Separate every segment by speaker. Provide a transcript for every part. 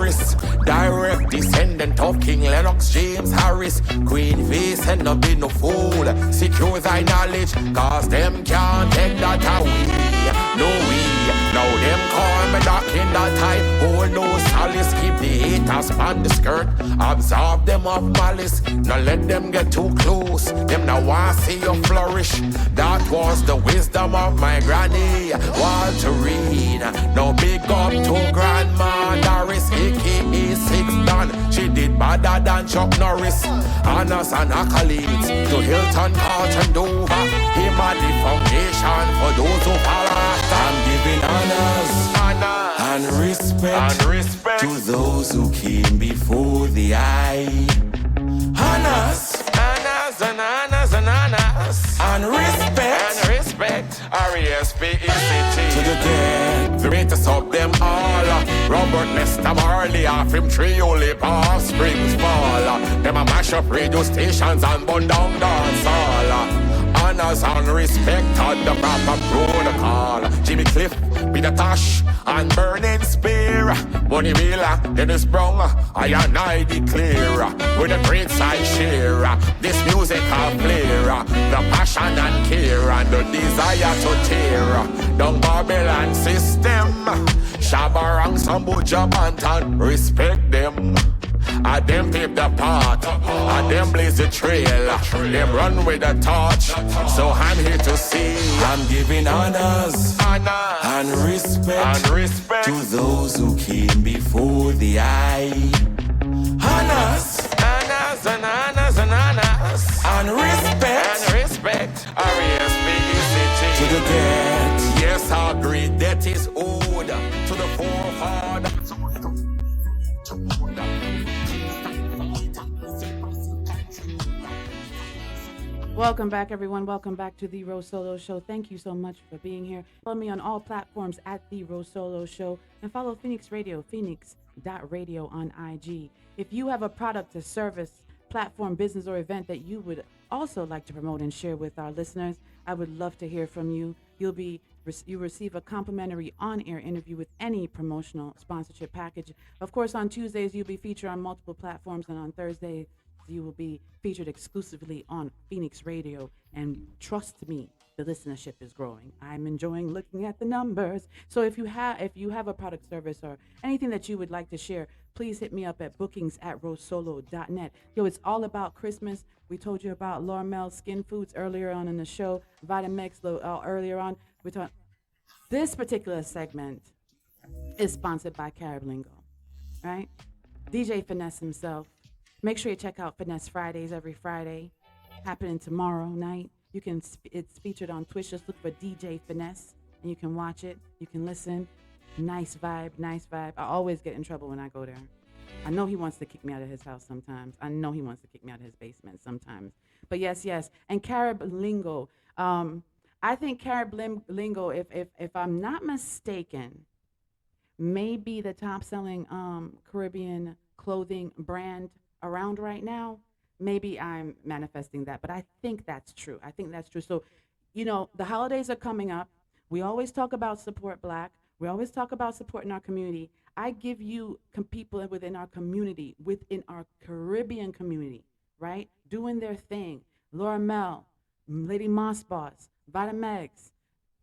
Speaker 1: Karis, direct descendant of King Lennox James Harris. Queen V said no be no fool, secure thy knowledge, cause them can't take that away. No we, now them call me dark in that type. Hold no solace, keep the haters on the skirt, absorb them of malice, now let them get too close. Them now want see you flourish. That was the wisdom of my granny Walter Reed. Now big up to Grandma Doris, aka Six Dan. She did better than Chuck Norris. Honors and accolades to Hilton, Carlton, Dover. Him are the foundation for those who follow. I'm giving honors and respect to those who came before the eye. Honors and respect, R-E-S-P-E-C-T. To the dead, the greatest of them all. Robert Nesta Marley, off him trio, lip offsprings fall. Them a mash up radio stations and burn down dance hall. Honors and respect on the proper protocol. Jimmy Cliff, Peter Tosh, and Burning Spear. Bonnie Wheeler, Dennis Brown, I and I declare, with a great side share, this music of flair, the passion and care, and the desire to tear down Babylon system. Shabarang, Sambuja, Bantan, respect them. I them pave the path, I them blaze the trail, them run with the torch, so I'm here to see. I'm giving honors and respect to those who came before the eye. Honors and respect, R-E-S-P-E-C-T. To the dead, yes, our great debt is owed to the forefathers.
Speaker 2: Welcome back, everyone. Welcome back to the RoSolo Show. Thank you so much for being here. Follow me on all platforms at the RoSolo Show, and follow Phoenix Radio, phoenix.radio on IG. If you have a product, a service, platform, business, or event that you would also like to promote and share with our listeners, I would love to hear from you. You receive a complimentary on-air interview with any promotional sponsorship package. Of course, on Tuesdays, you'll be featured on multiple platforms, and on Thursday, you will be featured exclusively on Phoenix Radio. And trust me, the listenership is growing. I'm enjoying looking at the numbers. So if you have a product, service, or anything that you would like to share, please hit me up at bookings@rosolo.net. Yo, it's all about Christmas. We told you about L'Oreal Skin Foods earlier on in the show, Vitamix earlier on. We talked. This particular segment is sponsored by Carib Lingo, right? DJ Finesse himself. Make sure you check out Finesse Fridays every Friday, happening tomorrow night. It's featured on Twitch. Just look for DJ Finesse, and you can watch it. You can listen. Nice vibe. I always get in trouble when I go there. I know he wants to kick me out of his house sometimes. I know he wants to kick me out of his basement sometimes. But yes. And Carib Lingo. I think Carib Lingo, if I'm not mistaken, may be the top-selling Caribbean clothing brand around right now. Maybe I'm manifesting that, but I think that's true. So, the holidays are coming up. We always talk about support Black. We always talk about supporting our community. I give you people within our community, within our Caribbean community, right? Doing their thing. Laura Mel, Lady Moss Boss, Vitamex,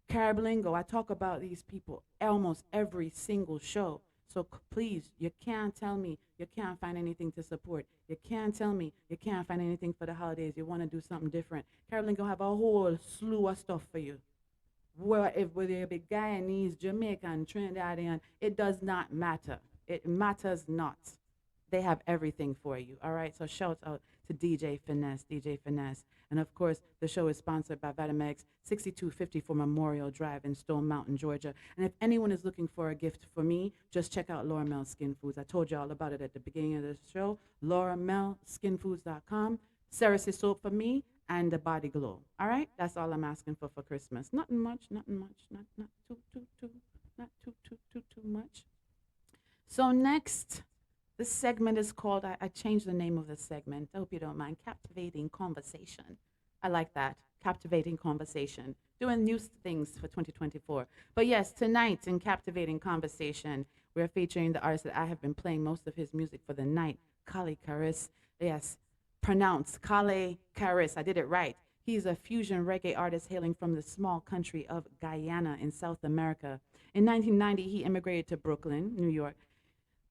Speaker 2: Carib Lingo. I talk about these people almost every single show. So please, you can't tell me you can't find anything to support. You can't tell me you can't find anything for the holidays. You want to do something different. Carib Lingo have a whole slew of stuff for you. Whether you be Guyanese, Jamaican, Trinidadian, it does not matter. It matters not. They have everything for you. All right. So shout out to DJ Finesse. And of course, the show is sponsored by Vitamex, 6254 Memorial Drive in Stone Mountain, Georgia. And if anyone is looking for a gift for me, just check out L'Oreal Skin Foods. I told you all about it at the beginning of the show. LauraMelSkinFoods.com. Cerise soap for me and the body glow. All right? That's all I'm asking for Christmas. Nothing much. Not too much. So next, this segment is called, I changed the name of this segment. I hope you don't mind. Captivating Conversation. I like that. Captivating Conversation. Doing new things for 2024. But yes, tonight in Captivating Conversation, We're featuring the artist that I have been playing most of his music for the night, Colle Kharis. Yes, pronounced Collay Karis. I did it right. He's a fusion reggae artist hailing from the small country of Guyana in South America. In 1990, he immigrated to Brooklyn, New York.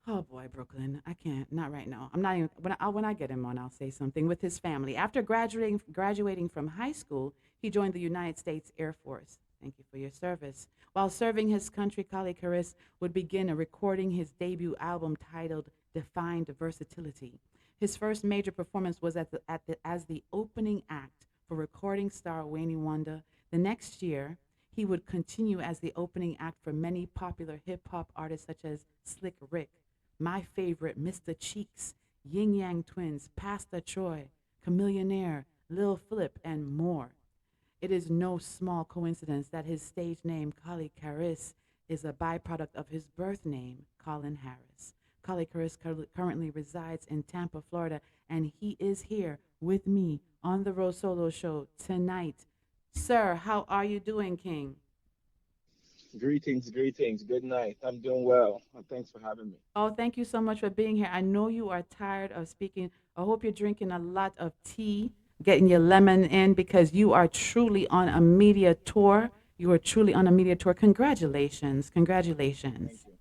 Speaker 2: Oh boy, Brooklyn. I can't. Not right now. I'm not even. When I get him on, I'll say something. With his family. After graduating from high school, he joined the United States Air Force. Thank you for your service. While serving his country, Colle Kharis would begin recording his debut album titled "Defined Versatility." His first major performance was as the opening act for recording star Wayne Wonder. The next year, he would continue as the opening act for many popular hip hop artists such as Slick Rick, my favorite, Mr. Cheeks, Ying Yang Twins, Pastor Troy, Chamillionaire, Lil Flip, and more. It is no small coincidence that his stage name, Colle Kharis, is a byproduct of his birth name, Colin Harris. Colle Kharis currently resides in Tampa, Florida, and he is here with me on the RoSolo show tonight. Sir, how are you doing, King?
Speaker 3: Greetings, greetings. Good night. I'm doing well. Thanks for having me.
Speaker 2: Oh, thank you so much for being here. I know you are tired of speaking. I hope you're drinking a lot of tea, getting your lemon in because you are truly on a media tour. You are truly on a media tour. Congratulations.
Speaker 3: Thank
Speaker 2: Congratulations.
Speaker 3: you.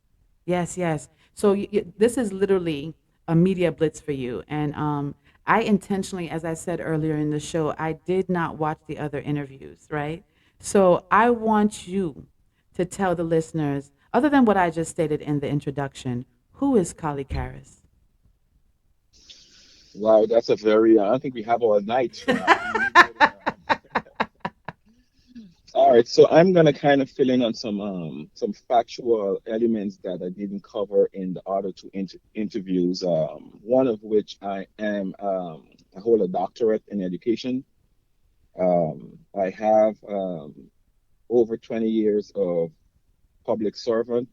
Speaker 2: Yes, yes. So this is literally a media blitz for you. And I intentionally, as I said earlier in the show, I did not watch the other interviews, right? So I want you to tell the listeners, other than what I just stated in the introduction, who is Kali Karis?
Speaker 3: Wow, that's a very, I don't think we have all night for that. You know All right, so I'm gonna kind of fill in on some factual elements that I didn't cover in the other two interviews. One of which I hold a doctorate in education. I have over 20 years of public servant,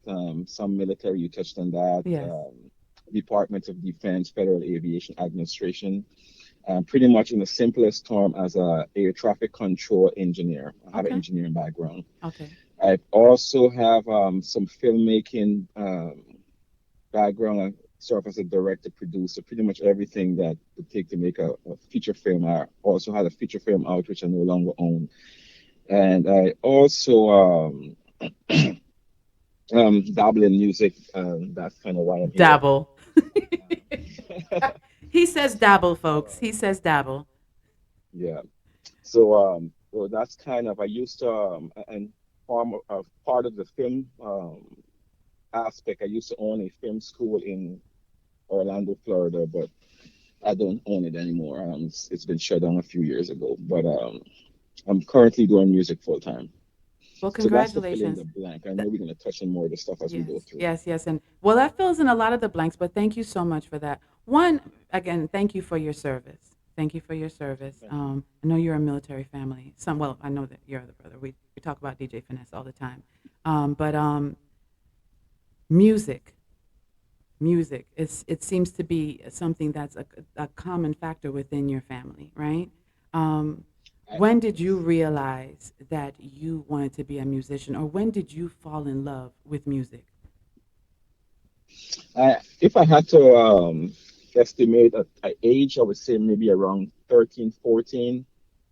Speaker 3: some military, you touched on that,
Speaker 2: Yes.
Speaker 3: Department of Defense, Federal Aviation Administration, pretty much in the simplest term as a air traffic control engineer. I have an
Speaker 2: Okay.
Speaker 3: engineering background.
Speaker 2: Okay.
Speaker 3: I also have some filmmaking background. I serve as a director, producer, pretty much everything that would take to make a feature film. I also had a feature film out, which I no longer own. And I also dabble in music. That's kind of why I'm here.
Speaker 2: Dabble.
Speaker 3: Um,
Speaker 2: He says dabble,
Speaker 3: so,
Speaker 2: folks. He says dabble.
Speaker 3: yeah. So that's kind of I used to and part of the film aspect. I used to own a film school in Orlando, Florida, but I don't own it anymore. It's been shut down a few years ago. But I'm currently doing music full time.
Speaker 2: Well,
Speaker 3: So that's to fill in
Speaker 2: congratulations.
Speaker 3: the blank. I know
Speaker 2: Th-
Speaker 3: we're gonna touch on more of the stuff as we
Speaker 2: Yes,
Speaker 3: go through.
Speaker 2: yes, yes. And well, that fills in a lot of the blanks, but thank you so much for that. One, again, thank you for your service. Thank you for your service.
Speaker 3: Thank you.
Speaker 2: I know you're a military family. Well, I know that you're the brother. We talk about DJ Finesse all the time. But music, music, it seems to be something that's a common factor within your family, right? Um,
Speaker 3: I,
Speaker 2: when did you
Speaker 3: yes.
Speaker 2: realize that you wanted to be a musician, or when did you fall in love with music?
Speaker 3: If I had to estimate a age, I would say maybe around 13, 14.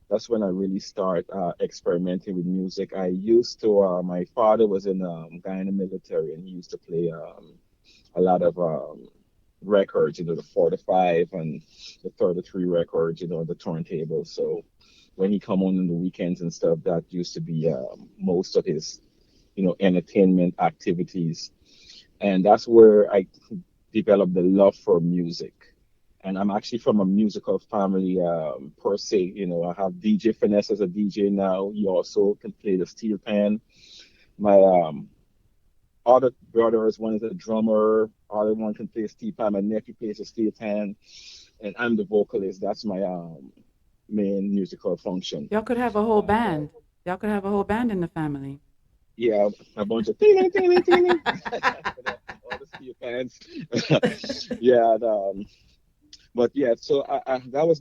Speaker 3: That's when I really start experimenting with music. I used to, my father was in Guyana military and he used to play a lot of records, the 45 and the 33 records, the turntable. So when he come on the weekends and stuff, that used to be most of his, entertainment activities. And that's where I developed the love for music. And I'm actually from a musical family per se. I have DJ Finesse as a DJ now. He also can play the steel pan. My other brothers, one is a drummer, other one can play steel pan. My nephew plays the steel pan, and I'm the vocalist. That's my main musical function.
Speaker 2: Y'all could have a whole
Speaker 3: And
Speaker 2: band. Y'all could have a whole band in the family.
Speaker 3: yeah, a bunch of ting ting ting ting all the steel pans. Yeah, but yeah, so that was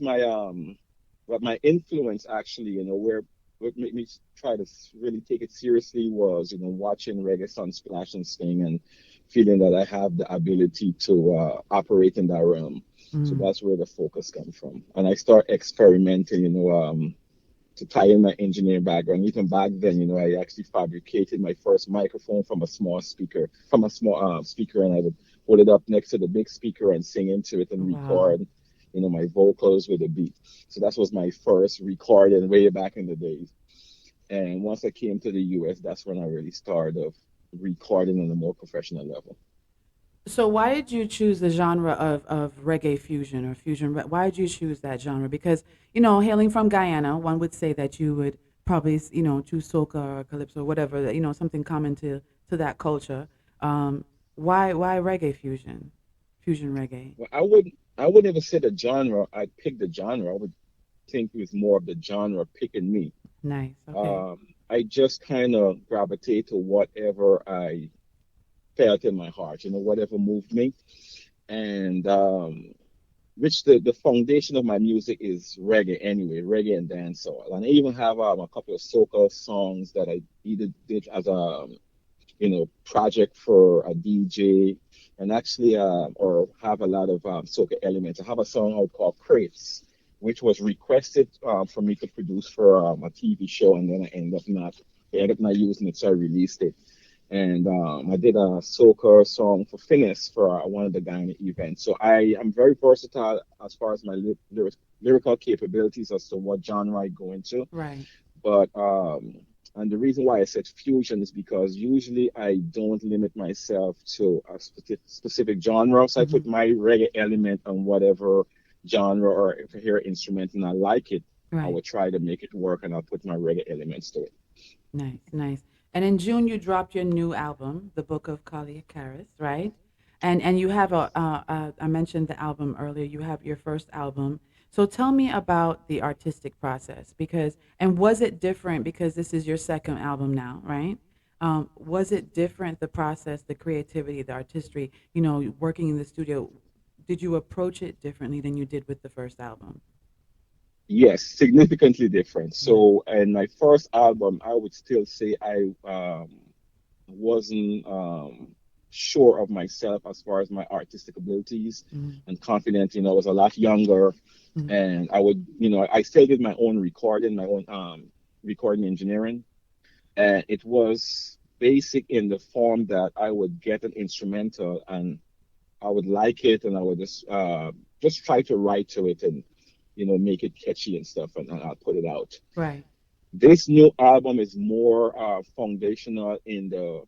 Speaker 3: but my influence actually, where what made me try to really take it seriously was, watching Reggae Sun Splash and Sting and feeling that I have the ability to operate in that realm. So
Speaker 2: Mm.
Speaker 3: that's where the focus comes from. And I start experimenting, to tie in my engineering background. Even back then, I actually fabricated my first microphone from a small speaker, speaker, and I would hold it up next to the big speaker and sing into it and
Speaker 2: Wow.
Speaker 3: record, my vocals with a beat. So that was my first recording way back in the days. And once I came to the US, that's when I really started recording on a more professional level.
Speaker 2: So why did you choose the genre of reggae fusion or why did you choose that genre? Because, hailing from Guyana, one would say that you would probably, choose soca or calypso or whatever, something common to that culture. Um, why reggae fusion? Fusion reggae.
Speaker 3: Well, I wouldn't even say the genre. I picked the genre. I would think it was more of the genre picking me.
Speaker 2: Nice. Okay.
Speaker 3: I just kind of gravitate to whatever I felt in my heart, whatever moved me. And which the foundation of my music is reggae anyway, reggae and dancehall. And I even have a couple of soca songs that I either did as a project for a DJ, and actually or have a lot of soca elements. I have a song out called Crates, which was requested for me to produce for a TV show, and then I ended up not using it, so I released it. And I did a soca song for Phineas for one of the Guyana events. So I am very versatile as far as my lyrical capabilities as to what genre I go into.
Speaker 2: Right.
Speaker 3: But and the reason why I said fusion is because usually I don't limit myself to a specific genre. So I
Speaker 2: Hmm.
Speaker 3: put my reggae element on whatever genre, or if I hear an instrument and I like it, I
Speaker 2: Right.
Speaker 3: will try to make it work and I'll put my reggae elements to it.
Speaker 2: Nice, nice. And in June, you dropped your new album, The Book of Colle Kharis, right? And you have I mentioned the album earlier. You have your first album. So tell me about the artistic process, and was it different because this is your second album now, right? Was it different, the process, the creativity, the artistry, working in the studio? Did you approach it differently than you did with the first album?
Speaker 3: Yes, significantly different.
Speaker 2: Yeah.
Speaker 3: So, in my first album, I would still say I wasn't sure of myself as far as my artistic abilities
Speaker 2: Mm-hmm.
Speaker 3: and confident. I was a lot younger, and I still did my own recording, my own recording engineering, and it was basic in the form that I would get an instrumental and I would like it, and I would just try to write to it and make it catchy and stuff, and I'll put it out.
Speaker 2: Right.
Speaker 3: This new album is more foundational in the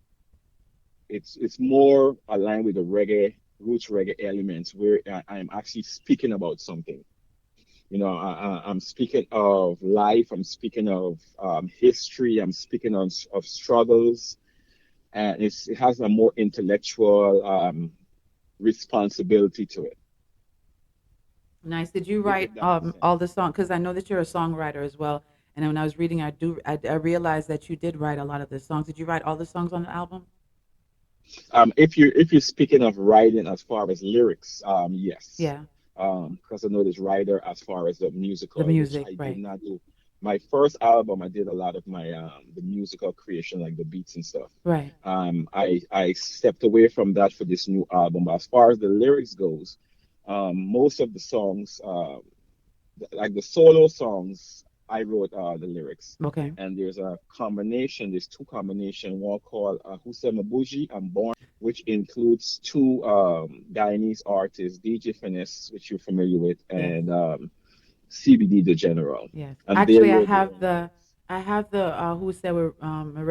Speaker 3: it's more aligned with the reggae roots reggae elements where I'm actually speaking about something. I'm speaking of life. I'm speaking of history. I'm speaking of struggles, and it has a more intellectual responsibility to it.
Speaker 2: Nice. Did you
Speaker 3: If
Speaker 2: write
Speaker 3: that makes
Speaker 2: all
Speaker 3: sense.
Speaker 2: the songs? Because I know that you're a songwriter as well. And when I was reading, I realized that you did write a lot of the songs. Did you write all the songs on the album?
Speaker 3: If you're speaking of writing as far as lyrics, yes.
Speaker 2: Yeah,
Speaker 3: Because I know this writer as far as the
Speaker 2: the
Speaker 3: musical, which
Speaker 2: music,
Speaker 3: I did
Speaker 2: right,
Speaker 3: not do. My first album, I did a lot of my the musical creation, like the beats and stuff.
Speaker 2: right.
Speaker 3: I stepped away from that for this new album. But as far as the lyrics goes, most of the songs, like the solo songs, I wrote the lyrics.
Speaker 2: Okay,
Speaker 3: And there's two combination, one called Mabuji and Born, which includes two Guyanese artists, DJ Finesse, which you're familiar with,
Speaker 2: yes,
Speaker 3: and CBD the General.
Speaker 2: yes.
Speaker 3: And they
Speaker 2: Actually,
Speaker 3: wrote their own lyrics.
Speaker 2: I have the Who Said We're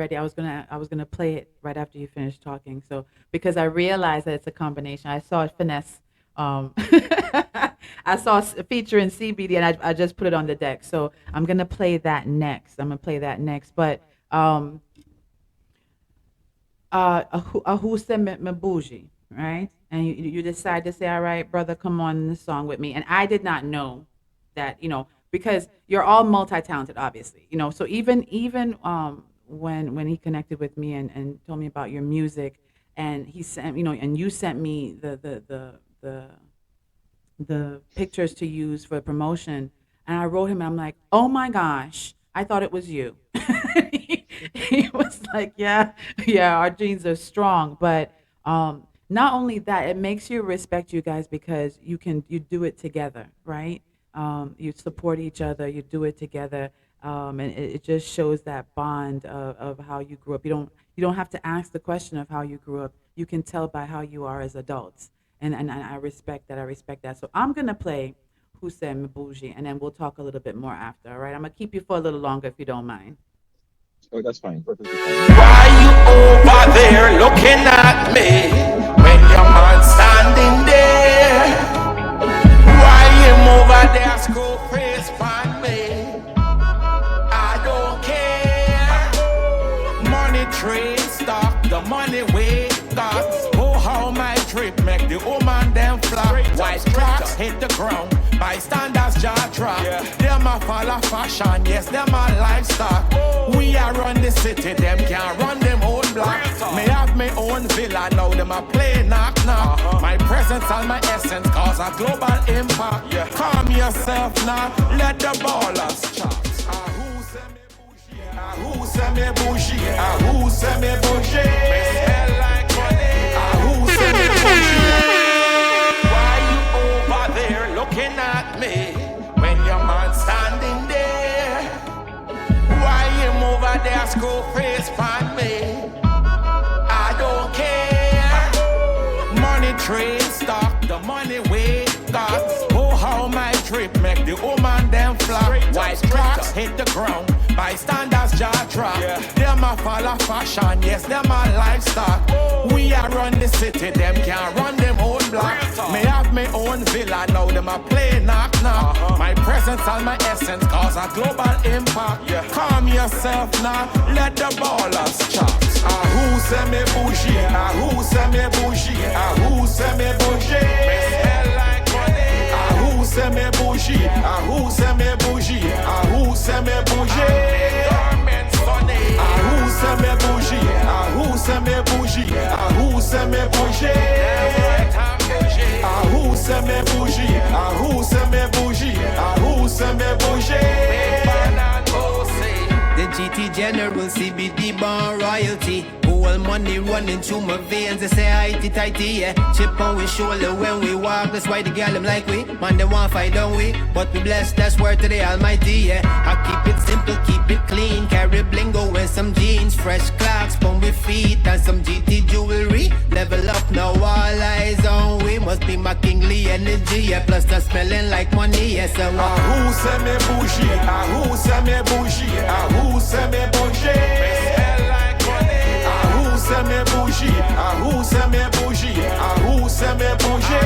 Speaker 2: Ready. I was gonna play it right after you finish talking. So because I realized that it's a combination. I saw it finesse. I saw featuring CBD, and I just put it on the deck. So I'm gonna play that next. I'm gonna play that next. But um, Ahuse Mbuji, right? And you decide to say, all right, brother, come on this song with me. And I did not know that, because you're all multi-talented, obviously, So even when he connected with me and told me about your music, and he sent, and you sent me the pictures to use for promotion, and I wrote him, and I'm like, oh my gosh, I thought it was you. he, he was like, yeah, yeah, our genes are strong, but Not only that, it makes you respect you guys because you do it together, right? You support each other, you do it together, and it just shows that bond of how you grew up. You don't have to ask the question of how you grew up. You can tell by how you are as adults, and I respect that. I respect that. So I'm gonna play Hussein Bougie, and then we'll talk a little bit more after. All right, I'm gonna keep you for a little longer if you don't mind.
Speaker 3: Oh, that's fine. Perfectly fine.
Speaker 1: Why you over there looking at me when your man standing there? Why him over there school face on me? I don't care. Money trade stock, the money we got. Oh, how my trip make the woman them flop. White tracks hit the ground. Bystanders jaw drop. Them a follow fashion, yes, them a livestock. We are run the city, them can't run them own block. May have my own villa, now them a play knock knock. My presence and my essence cause a global impact. Calm yourself now, let the ballers chop. Who say me bougie? Who say me bougie? Who say me bougie? Smell like money. Who say me bougie? Why you over there looking at me when your man standing there? Why him over there school face on me? I don't care. Money trade stock, the money we got. Oh, how my trip make the woman them flop. White tracks hit the ground. Bystanders jaw drop. Them a follow fashion, yes, them a livestock. We are run the city, them can't run them own block. May have my own villa, now them a play knock knock. My presence and my essence cause a global impact. Calm yourself now, let the ballers chop. Who say me bougie? Who say me bougie? Who say me bougie? Smell like money. Who say me bougie? Who say me bougie? Who say me bougie? Who say me bougie? Who say me bougie? Who say me bougie? Who say me bougie? Who say me bougie? Who say me bougie?
Speaker 4: The GT General CBD born royalty. Whole money running through my veins. They say tighty tighty, yeah. Chip on we shoulder when we walk. That's why the girl them like we. Man they want fight, don't we? But we blessed, that's word to the Almighty, yeah. I keep it simple, keep it clean. Carry blingo and some jeans. Fresh clocks, pump with feet and some GT jewelry. Level up now, all eyes on we. Must be my kingly energy, yeah. Plus the smelling like money, yes.
Speaker 1: Who say me bougie? Who say me bougie? Who say me bougie? Who say me bougie? Who say me bougie? Who say me bougie?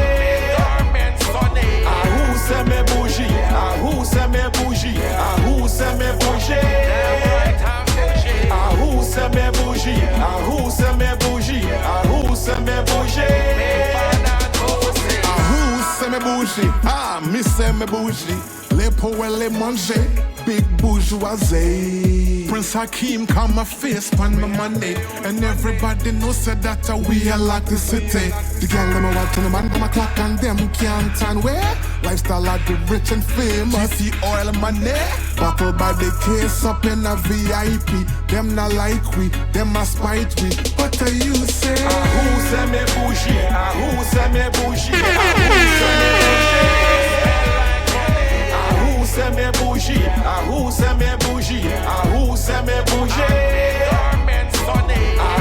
Speaker 1: Who say me bougie? Who say me bougie? Who say me bougie? Who say me bougie? Who say me bougie? Who say me bougie?
Speaker 5: Who say me bougie? Me say me bougie. Les poèles les manger, big bourgeoisie. Prince Hakeem come my face pan my money, and everybody knows said that we are like the city. The girl them a walk to the man on my clock and them can't turn where. Lifestyle like the rich and famous. GT oil money, bottle by the case up in a VIP. Them not like we, them a spite we. What do you say?
Speaker 1: Who say me bougie? Who say me bougie? Who say me bougie? Who say me bougie? Who say me bougie? Who say me bougie?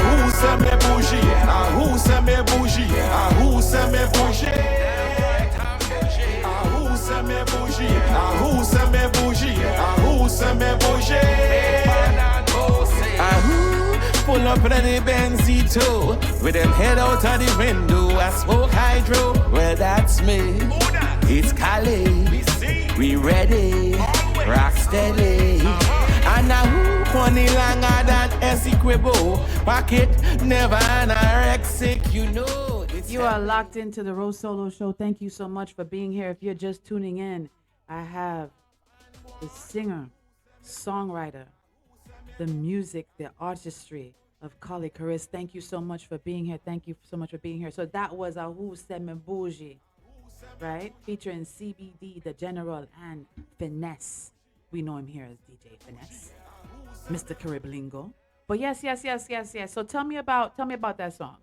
Speaker 1: Who say me bougie? Who say me bougie? Who say me bougie? Who say me bougie? Who say me bougie? Who say me bougie? Pull up in the Benzie too, with them head out of the window. I smoke hydro, well that's me. It's Cali, we ready, rock steady. And now who funny longer than Essequibo? Pocket never anorexic, you know.
Speaker 2: You are locked into the RoSolo show. Thank you so much for being here. If you're just tuning in, I have the singer, songwriter, the music, the artistry of Colle Kharis. Thank you so much for being here. Thank you so much for being here. So that was a Who Said Me Bougie, right? Featuring CBD, The General, and Finesse. We know him here as DJ Finesse, Mr. Cariblingo. But yes. So tell me about that song.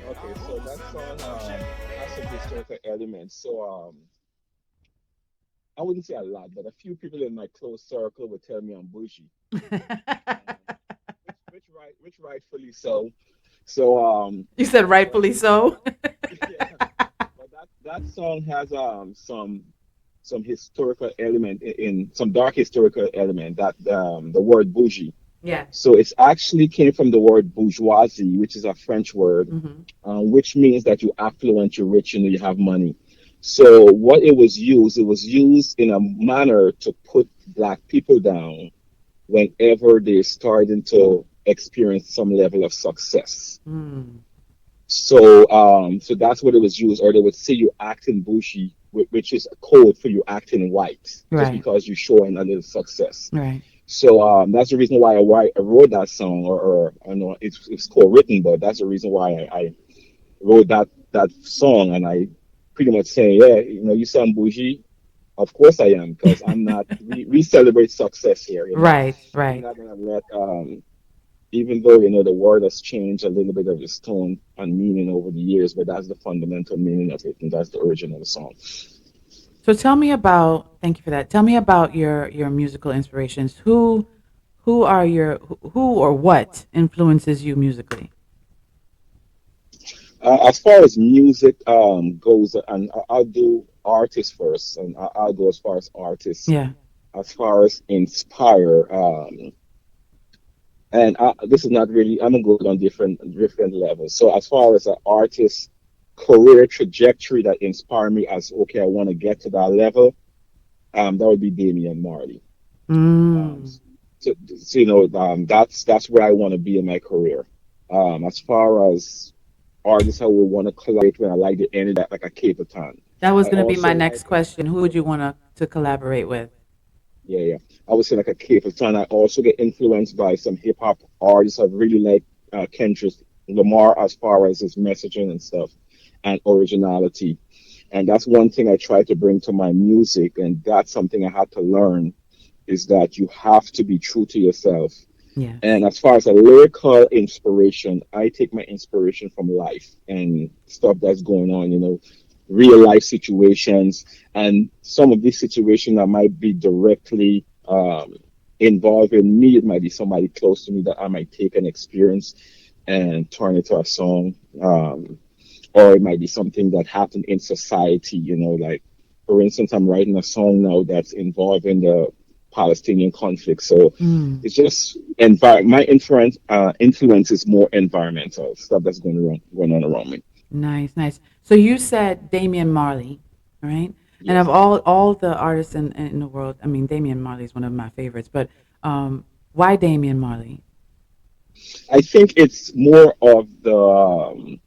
Speaker 3: Okay, so that song has some historical elements. So I wouldn't say a lot, but a few people in my close circle would tell me I'm bougie, which rightfully so. So
Speaker 2: You said
Speaker 3: but
Speaker 2: rightfully so.
Speaker 3: yeah, but that song has some historical element in some dark historical element that the word bougie.
Speaker 2: Yeah.
Speaker 3: So it's actually came from the word bourgeoisie, which is a French word,
Speaker 2: Hmm.
Speaker 3: which means that you're affluent, you're rich, you have money. So what it was used in a manner to put black people down whenever they're starting to experience some level of success.
Speaker 2: Mm.
Speaker 3: So so that's what it was used, or they would say you acting bougie, which is a code for you acting white, just
Speaker 2: Right.
Speaker 3: because you're showing a little success.
Speaker 2: Right.
Speaker 3: So that's the reason why I wrote that song, or I know it's co-written, but that's the reason why I wrote that song, and I pretty much saying, yeah, you say I'm bougie. Of course I am, because I'm not. We celebrate success here.
Speaker 2: Right.
Speaker 3: We're
Speaker 2: Right.
Speaker 3: not gonna let even though the word has changed a little bit of its tone and meaning over the years, but that's the fundamental meaning of it, and that's the origin of the song.
Speaker 2: So tell me about. Thank you for that. Tell me about your musical inspirations. Who are your who or what influences you musically?
Speaker 3: As far as music goes, and I'll do artists first, and I'll go as far as artists.
Speaker 2: Yeah.
Speaker 3: As far as inspire, and this is not really. I'm gonna go on different levels. So as far as an artist career trajectory that inspire me as okay, I want to get to that level. That would be Damian Marley. Um,
Speaker 2: Mm.
Speaker 3: so that's where I want to be in my career. As far as artists I would want to collaborate with, I like the energy that like a Capitan.
Speaker 2: That was
Speaker 3: I
Speaker 2: going to be
Speaker 3: also
Speaker 2: my next
Speaker 3: like
Speaker 2: question. Who would you want to collaborate with?
Speaker 3: yeah, yeah. I would say like a Capitan. I also get influenced by some hip hop artists. I really like Kendrick Lamar as far as his messaging and stuff and originality. And that's one thing I try to bring to my music, and that's something I had to learn is that you have to be true to yourself.
Speaker 2: Yes.
Speaker 3: And as far as a lyrical inspiration, I take my inspiration from life and stuff that's going on, real life situations. And some of these situations that might be directly involving me, it might be somebody close to me that I might take an experience and turn it to a song. Or it might be something that happened in society, like, for instance, I'm writing a song now that's involving the Palestinian conflict. So
Speaker 2: Mm.
Speaker 3: it's just my influence is more environmental stuff that's going on around me.
Speaker 2: Nice, nice. So you said Damian Marley, right? And of
Speaker 3: Yes.
Speaker 2: all the artists in the world, I mean, Damian Marley is one of my favorites. But why Damian Marley?
Speaker 3: I think it's more of the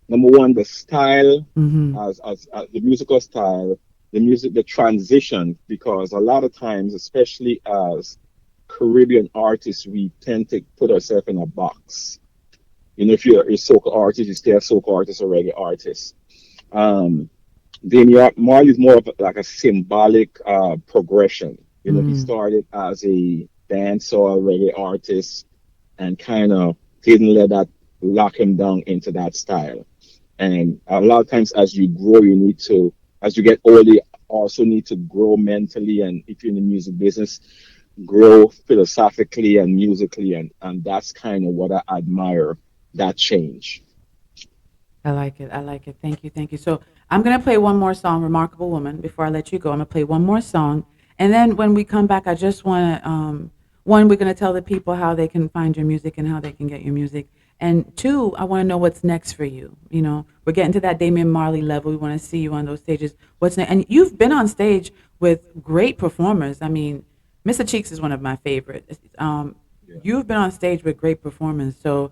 Speaker 3: number one, the style,
Speaker 2: Mm-hmm.
Speaker 3: as the musical style, the transition, because a lot of times, especially as Caribbean artists, we tend to put ourselves in a box. If you're a soca artist, you stay a soca artist or reggae artist. Um, Damian Marley is more of like a symbolic progression. He
Speaker 2: Mm.
Speaker 3: started as a dancehall reggae artist and kind of didn't let that lock him down into that style. And a lot of times, as you grow, as you get older, you also need to grow mentally. And if you're in the music business, grow philosophically and musically. And that's kind of what I admire that change.
Speaker 2: I like it. I like it. Thank you. Thank you. So I'm gonna play one more song, "Remarkable Woman." Before I let you go, I'm gonna play one more song, and then when we come back, I just want to one, we're gonna tell the people how they can find your music and how they can get your music, and two, I want to know what's next for you. We're getting to that Damian Marley level. We want to see you on those stages. What's next? And you've been on stage with great performers. I mean, Mr. Cheeks is one of my favorites.
Speaker 3: Yeah.
Speaker 2: You've been on stage with great performers. So.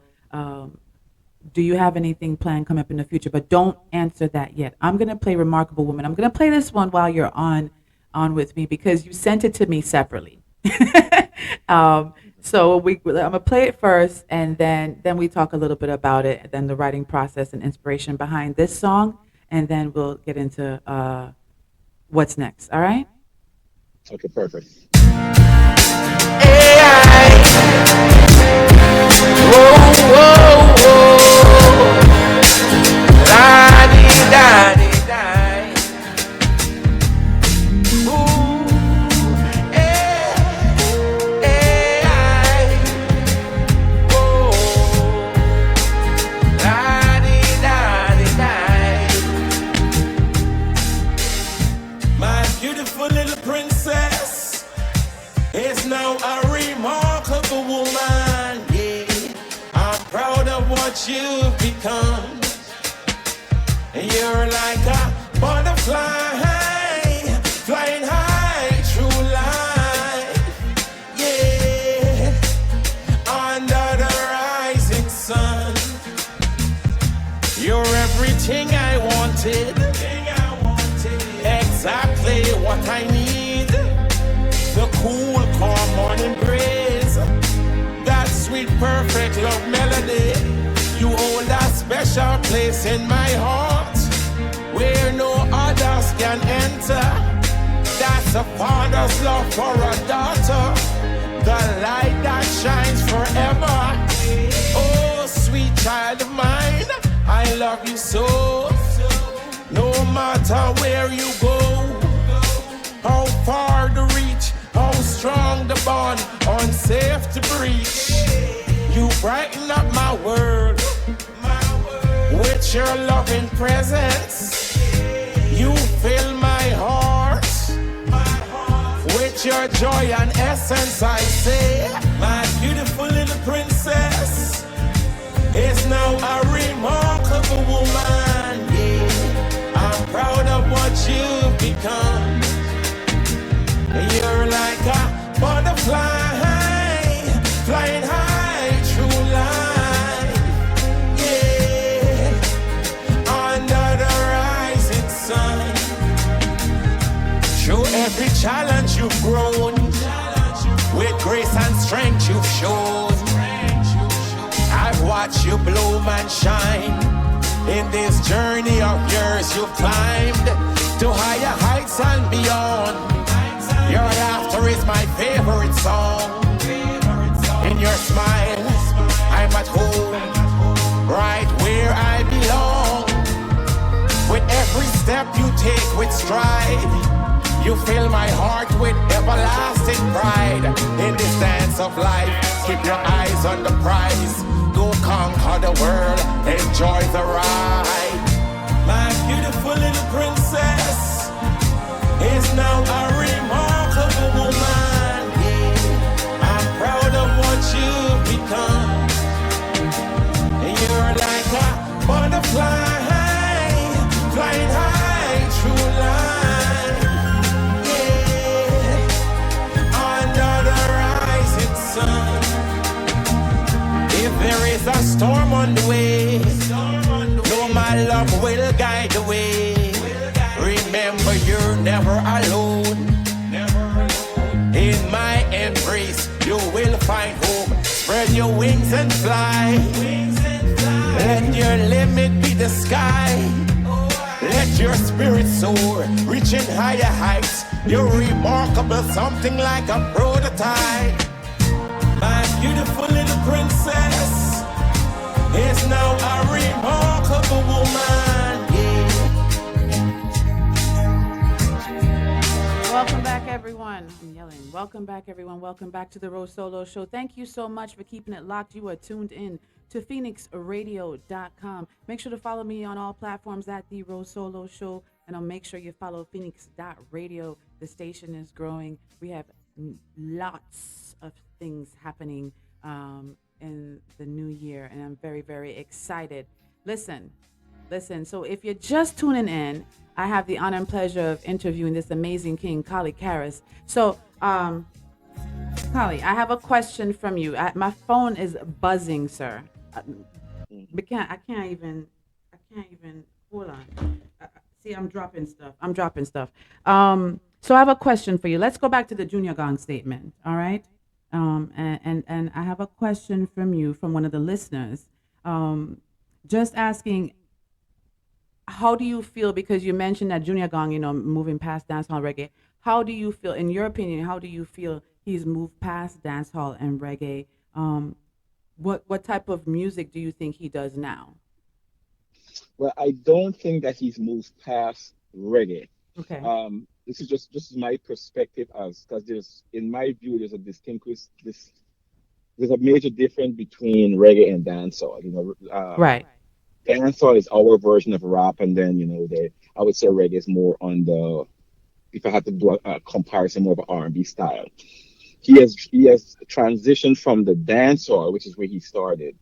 Speaker 2: Do you have anything planned come up in the future? But don't answer that yet. I'm gonna play "Remarkable Woman." I'm gonna play this one while you're on with me because you sent it to me separately. So I'm gonna play it first, and then we talk a little bit about it, and then the writing process and inspiration behind this song, and then we'll get into what's next. All right?
Speaker 3: Okay, perfect.
Speaker 1: Whoa, whoa, whoa. beautiful little princess is now a remarkable woman. Yeah, I'm proud of what you've become. You're like a butterfly, flying high through life. Yeah, under the rising sun. You're everything I wanted, exactly what I need. The cool, calm morning breeze, that sweet, perfect love melody. You hold a special place in my heart, where no others can enter. That's a father's love for a daughter, the light that shines forever. Oh, sweet child of mine, I love you so. No matter where you go, how far the reach, how strong the bond, unsafe to breach. You brighten up my world with your loving presence. You fill my heart with your joy and essence. I say, my beautiful little princess is now a remarkable woman. Yeah, I'm proud of what you've become. You're like a butterfly, flying high through life. Yeah, under the rising sun. Through every challenge you've grown, with grace and strength you've shown. I've watched you bloom and shine. In this journey of yours you've climbed to higher heights and beyond. Your laughter is my favorite song. In your smile, I'm at home, right where I belong. With every step you take with stride, you fill my heart with everlasting pride. In this dance of life, keep your eyes on the prize. Go conquer the world, enjoy the ride. My beautiful little princess is now a remarkable woman. Yeah, I'm proud of what you've become. You're like a butterfly, flying high through life. Yeah, under the rising sun. If there is a storm on the way, know my love will guide the way. Remember, you're never alone. In my embrace, you will find home. Spread your wings and fly. Let your limit be the sky. Let your spirit soar, reaching higher heights. You're remarkable, something like a prototype. My beautiful little princess is now a remarkable woman. Yeah.
Speaker 2: Welcome back, everyone. I'm yelling. Welcome back, everyone. Welcome back to the RoSolo Show. Thank you so much for keeping it locked. You are tuned in to phoenixradio.com. Make sure to follow me on all platforms at the RoSolo Show, and I'll make sure you follow phoenix.radio. The station is growing. We have lots of things happening in the new year, and I'm very, very excited. Listen. So if you're just tuning in, I have the honor and pleasure of interviewing this amazing king, Colle Kharis. So, Colle, I have a question from you. My phone is buzzing, sir. I can't even. Hold on. See, I'm dropping stuff. So I have a question for you. Let's go back to the Junior Gong statement. All right. And I have a question from you, from one of the listeners, just asking, how do you feel, because you mentioned that Junior Gong, moving past dancehall reggae, how do you feel, in your opinion, how do you feel he's moved past dancehall and reggae? What type of music do you think he does now?
Speaker 3: Well, I don't think that he's moved past reggae.
Speaker 2: Okay.
Speaker 3: This is just my perspective, because in my view, there's a major difference between reggae and dancehall.
Speaker 2: Right.
Speaker 3: Dancehall is our version of rap, and then I would say reggae is more on the if I had to do a comparison more of an R&B style. He has transitioned from the dancehall, which is where he started,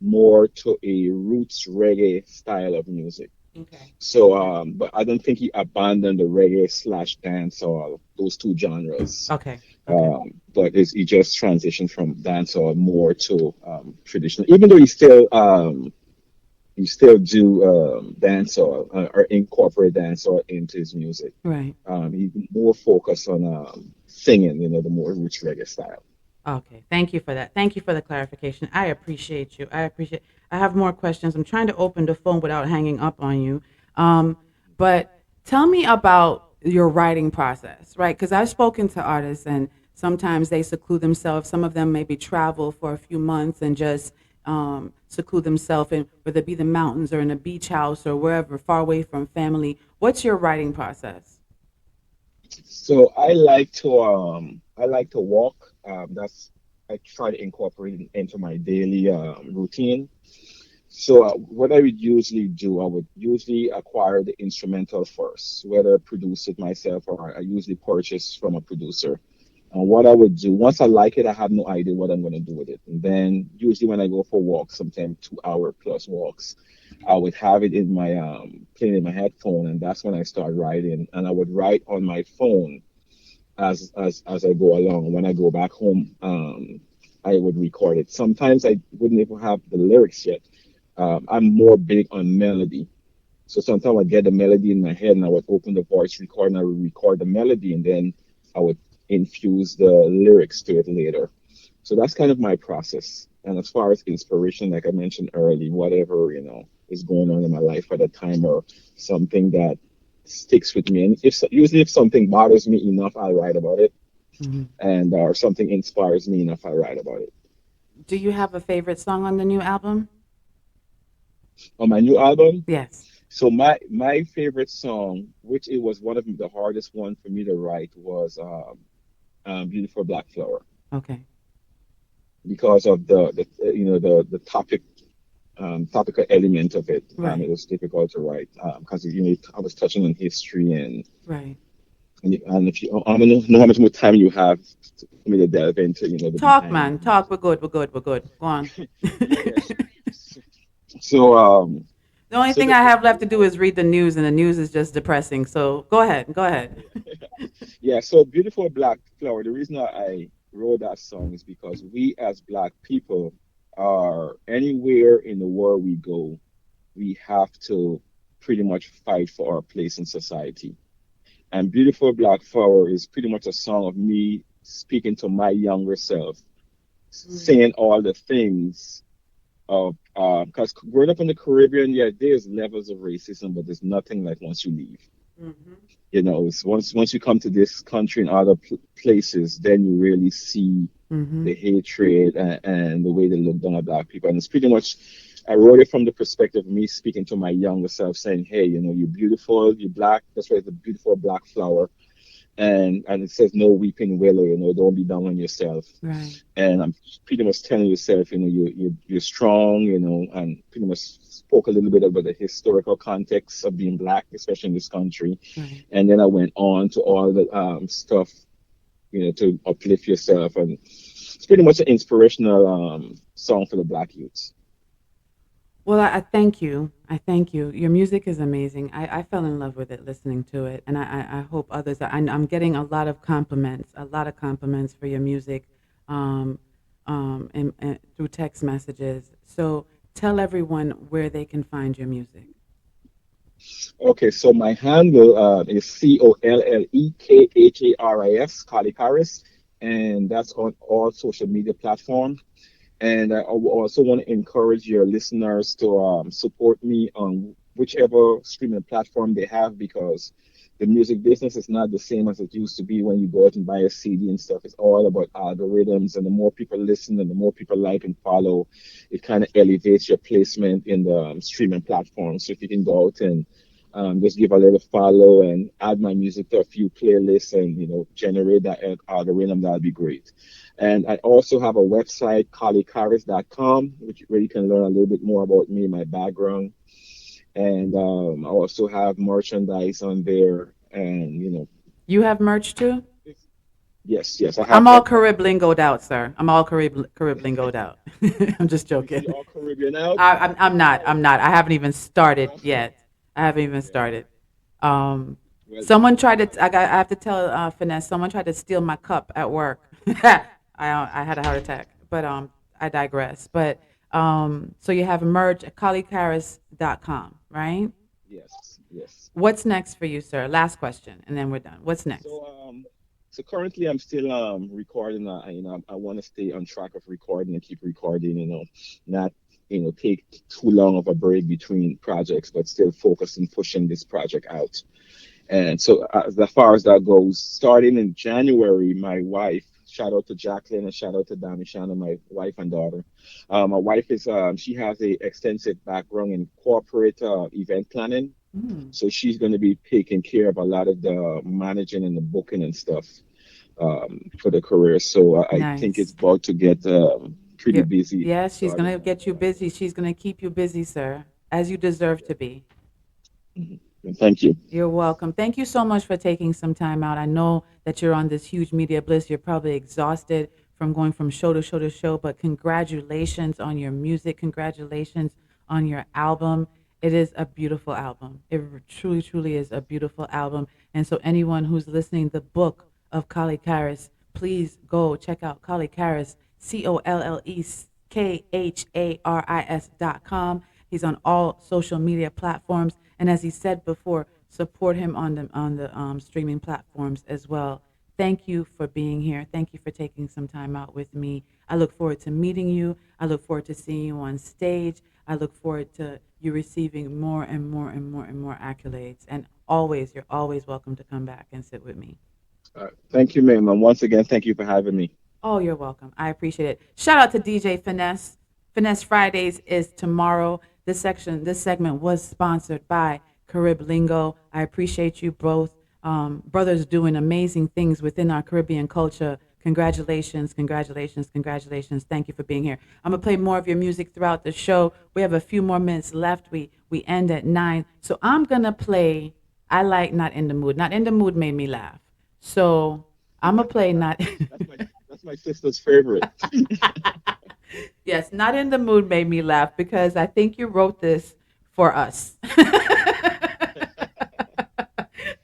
Speaker 3: more to a roots reggae style of music.
Speaker 2: Okay.
Speaker 3: So, but I don't think he abandoned the reggae slash dancehall, those two genres.
Speaker 2: Okay. Okay.
Speaker 3: But he just transitioned from dancehall more to traditional, even though he still do dancehall or incorporate dancehall into his music.
Speaker 2: Right.
Speaker 3: He's more focused on singing, the more roots reggae style.
Speaker 2: Okay. Thank you for that. Thank you for the clarification. I appreciate you. I have more questions. I'm trying to open the phone without hanging up on you. But tell me about your writing process, right? Because I've spoken to artists and sometimes they seclude themselves. Some of them maybe travel for a few months and just seclude themselves in, whether it be the mountains or in a beach house or wherever, far away from family. What's your writing process?
Speaker 3: So I like to walk. I try to incorporate it into my daily routine. So what I would usually do, I would usually acquire the instrumental first, whether I produce it myself or I usually purchase from a producer. And what I would do, once I like it, I have no idea what I'm going to do with it. And then usually when I go for walks, sometimes 2 hour plus walks, I would have it in my playing in my headphone, and that's when I start writing. And I would write on my phone as I go along. When I go back home, I would record it. Sometimes I wouldn't even have the lyrics yet. I'm more big on melody. So sometimes I get the melody in my head and I would open the voice recorder and I would record the melody and then I would infuse the lyrics to it later. So that's kind of my process. And as far as inspiration, like I mentioned earlier, whatever, is going on in my life at the time or something that sticks with me. And usually if something bothers me enough, I'll write about it.
Speaker 2: Mm-hmm.
Speaker 3: And or something inspires me enough, I write about it.
Speaker 2: Do you have a favorite song on the new album?
Speaker 3: On my new album,
Speaker 2: Yes.
Speaker 3: so my favorite song, which it was one of the hardest one for me to write, was "Beautiful Black Flower,"
Speaker 2: Okay.
Speaker 3: because of the topical element of it.
Speaker 2: Right.
Speaker 3: It was difficult to write because I was touching on history
Speaker 2: Right.
Speaker 3: and if you I don't know how much more time you have for me to delve into the
Speaker 2: Talk,
Speaker 3: behind.
Speaker 2: man. Talk. We're good. We're good. We're good. Go on.
Speaker 3: Yeah. So
Speaker 2: The only
Speaker 3: so
Speaker 2: thing I have left to do is read the news, and the news is just depressing. So go ahead. Go ahead.
Speaker 3: yeah, so "Beautiful Black Flower." The reason I wrote that song is because we as Black people are anywhere in the world we go, we have to pretty much fight for our place in society. And "Beautiful Black Flower" is pretty much a song of me speaking to my younger self, saying all the things of because growing up in the Caribbean, yeah, there's levels of racism, but there's nothing like once you leave.
Speaker 2: Mm-hmm.
Speaker 3: It's once you come to this country and other places, then you really see
Speaker 2: Mm-hmm.
Speaker 3: the hatred and the way they look down at Black people. And it's pretty much I wrote it from the perspective of me speaking to my younger self, saying, "Hey, you're beautiful, you're Black. That's why it's a beautiful black flower." And it says no weeping willow, don't be down on yourself.
Speaker 2: Right.
Speaker 3: And I'm pretty much telling yourself, you're strong, and pretty much spoke a little bit about the historical context of being Black, especially in this country.
Speaker 2: Right.
Speaker 3: And then I went on to all the stuff, to uplift yourself, and it's pretty much an inspirational song for the Black youths.
Speaker 2: Well, I thank you. I thank you. Your music is amazing. I fell in love with it listening to it, and I hope others. I'm getting a lot of compliments for your music, and through text messages. So tell everyone where they can find your music.
Speaker 3: Okay, so my handle is CollekHaris, Colle Kharis, and that's on all social media platforms. And I also want to encourage your listeners to support me on whichever streaming platform they have because the music business is not the same as it used to be when you go out and buy a CD and stuff. It's all about algorithms, and the more people listen and the more people like and follow, it kind of elevates your placement in the streaming platform. So if you can go out and just give a little follow and add my music to a few playlists and generate that algorithm, that'd be great. And I also have a website, collegekaris.com, where you can learn a little bit more about me, my background. And I also have merchandise on there and,
Speaker 2: You have merch too?
Speaker 3: Yes, I
Speaker 2: I'm
Speaker 3: have
Speaker 2: all
Speaker 3: that.
Speaker 2: Carib lingoed out, sir. I'm all Carib lingoed out. I'm just joking.
Speaker 3: You all Caribbean out?
Speaker 2: I'm not. I'm not. I haven't even started
Speaker 3: Awesome.
Speaker 2: yet. I haven't even
Speaker 3: Yeah.
Speaker 2: started. Um,
Speaker 3: Well,
Speaker 2: someone tried to. I have to tell Finesse. Someone tried to steal my cup at work. I had a heart attack, but I digress. But so you have merch at collykaris.com, right?
Speaker 3: yes.
Speaker 2: What's next for you, sir? Last question, and then we're done. What's next?
Speaker 3: So currently I'm still recording. I want to stay on track of recording and keep recording. Not take too long of a break between projects, but still focus on pushing this project out. And so, as far as that goes, starting in January, my wife, shout out to Jacqueline and shout out to Damishana, my wife and daughter. My wife she has a extensive background in corporate event planning.
Speaker 2: Mm,
Speaker 3: So she's going to be taking care of a lot of the managing and the booking and stuff for the career. So I think it's
Speaker 2: nice.
Speaker 3: about to get pretty
Speaker 2: You're,
Speaker 3: busy
Speaker 2: yes, she's
Speaker 3: starting
Speaker 2: gonna
Speaker 3: now.
Speaker 2: get you busy. She's gonna keep you busy, sir, as you deserve to be.
Speaker 3: Mhm. And thank you.
Speaker 2: You're welcome. Thank you so much for taking some time out. I know that you're on this huge media bliss. You're probably exhausted from going from show to show to show, but congratulations on your music. Congratulations on your album. It is a beautiful album. It truly, truly is a beautiful album. And so, anyone who's listening, the book of Collay Karis, please go check out Collay Karis, CollekKharis.com. He's on all social media platforms. And as he said before, support him on the streaming platforms as well. Thank you for being here. Thank you for taking some time out with me. I look forward to meeting you. I look forward to seeing you on stage. I look forward to you receiving more and more and more and more accolades. And always, you're always welcome to come back and sit with me.
Speaker 3: Thank you, ma'am. And once again, thank you for having me.
Speaker 2: Oh, you're welcome. I appreciate it. Shout out to DJ Finesse. Finesse Fridays is tomorrow. This segment was sponsored by Carib Lingo. I appreciate you both, brothers, doing amazing things within our Caribbean culture. Congratulations, congratulations, congratulations. Thank you for being here. I'm gonna play more of your music throughout the show. We have a few more minutes left. We end at 9. So I'm gonna play I like Not in the Mood. Not in the Mood made me laugh. So I'm gonna play not
Speaker 3: That's my sister's favorite.
Speaker 2: Yes, Not in the Mood made me laugh because I think you wrote this for us.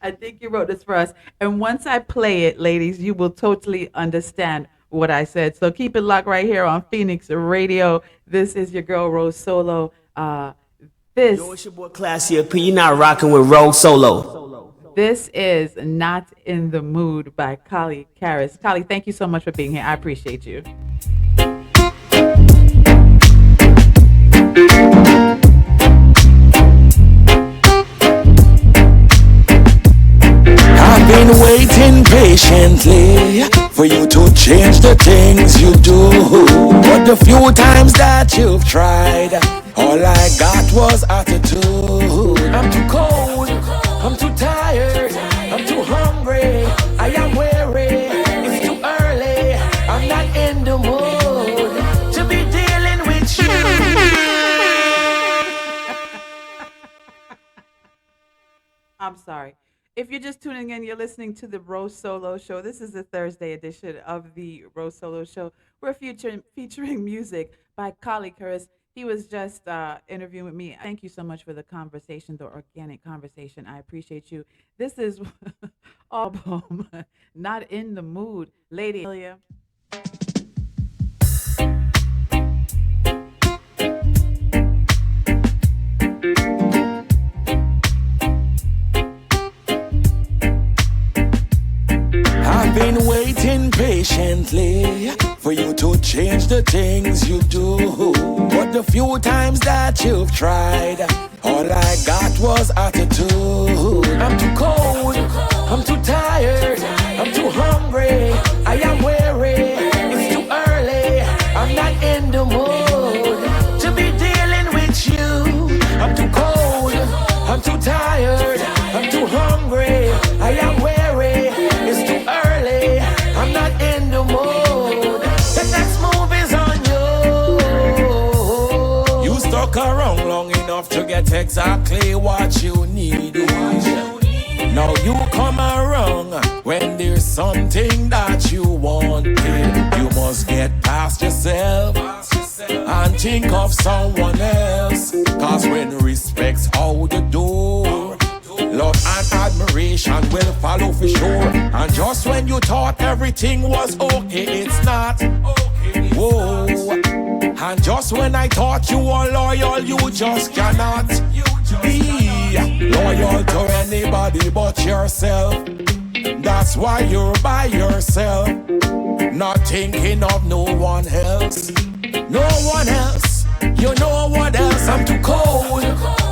Speaker 2: I think you wrote this for us. And once I play it, ladies, you will totally understand what I said. So keep it locked right here on Phoenix Radio. This is your girl RoSolo. This
Speaker 6: Yo, it's your boy Classy P. You're not rocking with RoSolo.
Speaker 2: this is Not in the Mood by Colle Kharis. Colle, thank you so much for being here. I appreciate you.
Speaker 1: I've been waiting patiently for you to change the things you do. But the few times that you've tried, all I got was attitude. I'm too cold, I'm too tired, I'm too hungry, I am weary, it's too early, I'm not in the mood to be dealing with you.
Speaker 2: I'm sorry. If you're just tuning in, you're listening to the RoSolo Show. This is the Thursday edition of the RoSolo Show. We're featuring music by Colle Kharis. He was just interviewing with me. Thank you so much for the conversation, the organic conversation. I appreciate you. This is album, Not in the Mood. Lady Amelia.
Speaker 1: I've been waiting patiently for you to change the things you do. But the few times that you've tried, all I got was attitude. I'm too cold, I'm too tired, I'm too hungry, I am weary, it's too early, I'm not in the mood to be dealing with you. I'm too cold, I'm too tired, I'm too hungry, I am weary, it's too early, I'm not in the mood. The next move is on you. You stuck around long enough to get exactly what you need. Now you come around something that you wanted, you must get past yourself and think of someone else. Cause when respect's out the door, love and admiration will follow for sure. And just when you thought everything was okay, it's not. Whoa. And just when I thought you were loyal, you just cannot be loyal to anybody but yourself. That's why you're by yourself, not thinking of no one else. No one else, you know what else? I'm too cold,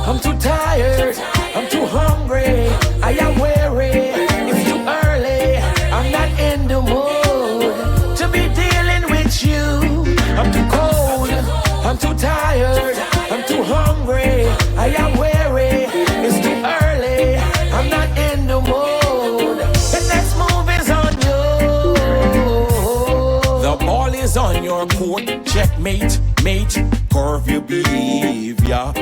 Speaker 1: I'm too tired, I'm too hungry, I am weary, it's too early, I'm not in the mood to be dealing with you. I'm too cold, I'm too tired, I'm too hungry, I am weary, it's too early, I'm not in the mood. The next move is on you. The ball is on your court, checkmate, mate, curve your behavior.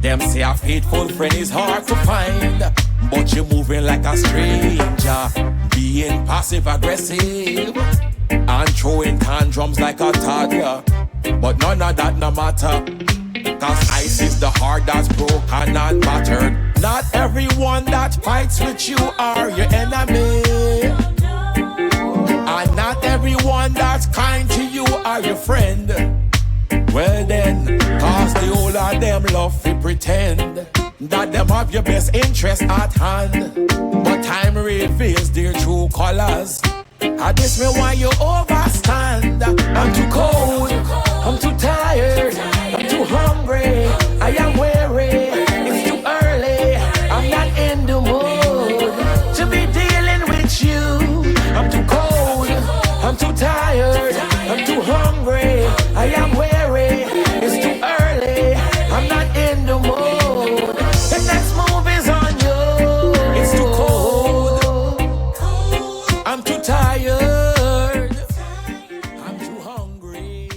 Speaker 1: Them say a faithful friend is hard to find, but you're moving like a stranger, being passive aggressive and throwing tantrums like a toddler. But none of that no matter, cause ice is the heart that's broken and battered. Not everyone that fights with you are your enemy, and not everyone that's kind to you are your friend. Well then, cause the whole of them love to pretend that them have your best interest at hand, but time reveals their true colors. I this me why you overstand. I'm too cold, I'm too tired, I'm too hungry, I am weary, it's too early, I'm not in the mood to be dealing with you. I'm too cold, I'm too tired, I'm too hungry, I am weary, it's too early, I'm not in the mood. The next move is on you. It's too cold, I'm too tired, I'm too hungry.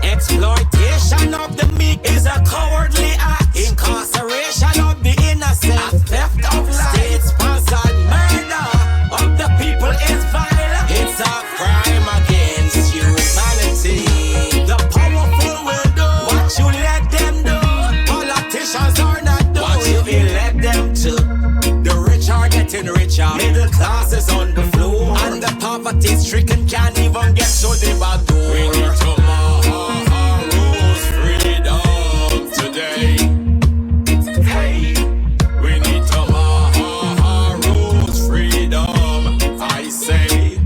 Speaker 4: Exploitation of the meek is a cowardly act. Incarceration of the innocent, theft of life, state-sponsored murder of the people is violent. It's a crime against humanity. The powerful will do what you let them do. Politicians are not doing what you elect them to. The rich are getting richer, middle class is on the floor, and the poverty-stricken can't even get to the back door. We need tomorrow's freedom today. Hey, we need tomorrow's freedom, I say.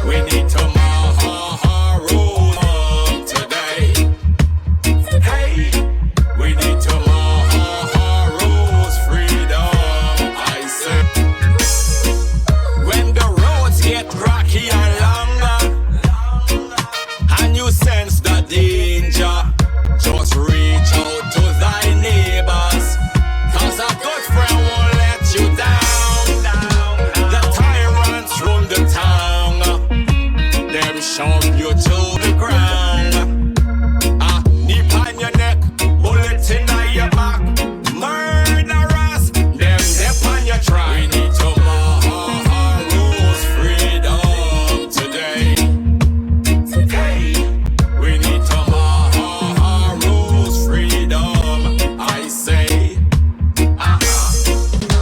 Speaker 4: We need tomorrow's today. Hey, we need tomorrow's freedom, I say. When the roads get rocky and longer, and you sense the danger, just reach out to thy neighbors, cause a good friend won't let you down. The tyrants rule the town, them shove you to the ground. Nip on your neck, bullet in your back, murderers, them dip on your track. We need tomorrow's freedom today. Hey, we need tomorrow's freedom, I say.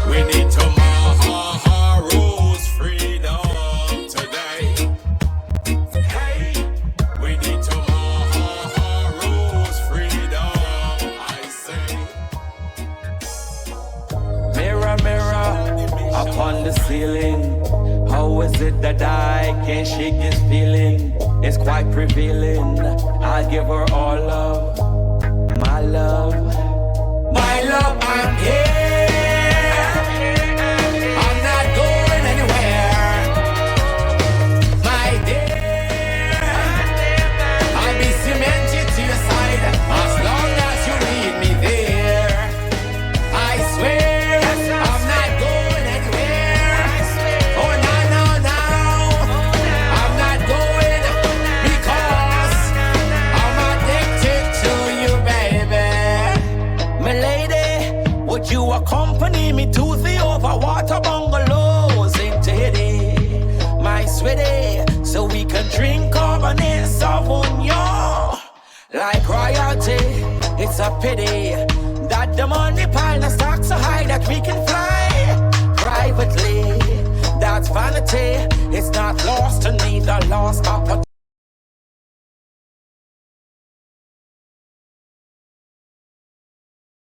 Speaker 4: We need tomorrow's freedom today. Hey, we need tomorrow's freedom, I say. Mirror, mirror, upon the ceiling, how is it that I can't shake this feeling? It's quite prevailing. I'll give her all love, my love. My love, I'm here. I'm not going anywhere. My dear, I'll be cemented to your side as long as you lead me there. I swear I'm not going anywhere. Oh, no, no, no. accompany me to the overwater bungalows in Tahiti, my sweetie, so we can drink Cabernet Sauvignon like royalty. It's a pity that the money pile not stock so high that we can fly privately. That's vanity. It's not lost to neither lost opportunity.